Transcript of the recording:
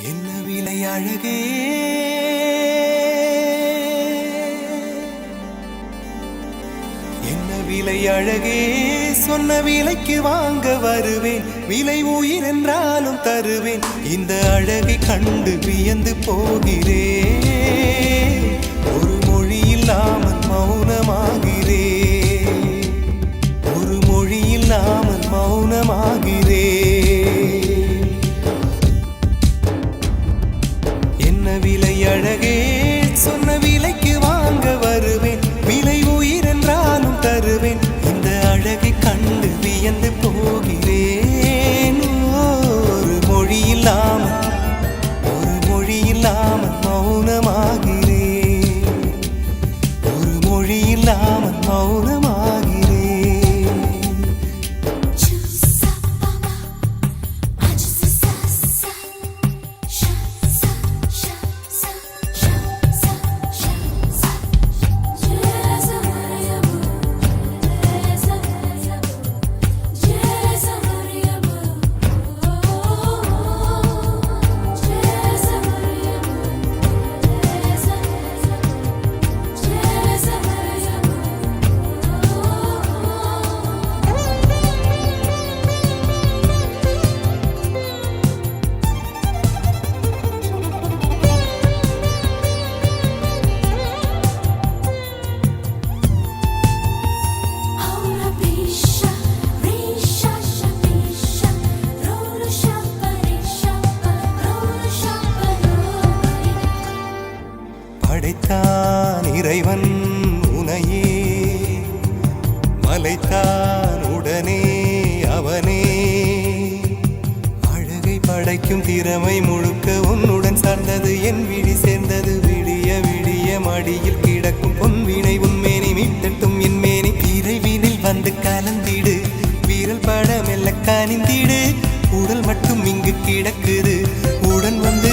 என்ன விலை அழகே என்ன விலை அழகே சொன்ன விலைக்கு வாங்க வருவேன் விலை உயிர் என்றாலும் தருவேன் இந்த அழகை கண்டு வியந்து போகிறேன் ஒரு மொழி இல்லாமல் மௌனமாகிறேன் ஒரு மொழி இல்லாமல் மௌனமாகிறேன் என்ன விலை அழகே சொன்ன விலைக்கு வாங்க வருவேன் விலை உயிர் என்றாலும் தருவேன் இந்த அழகை கண்டு வியந்து போகிறேன் ஒரு மொழி இல்லாமல் மௌனமாகிறேன் ஒரு மொழி இல்லாமல் மௌனமாகிறேன் படைத்தான் இறைவன் உனையே மலைத்தான் உடனே அவனே அழகை படைக்கும் திறமை முழுக்க உன்னுடன் சார்ந்தது என் விழி சேர்ந்தது விடிய விடிய மடியில் கிடக்கும் பொன்வினை உன்மேனி மீட்டட்டும் என் மேனி இறைவினில் வந்து கலந்திடு வீரல் பட மெல்ல கனிந்திடு உடல் மட்டும் இங்கு கிடக்குது உடன் வந்து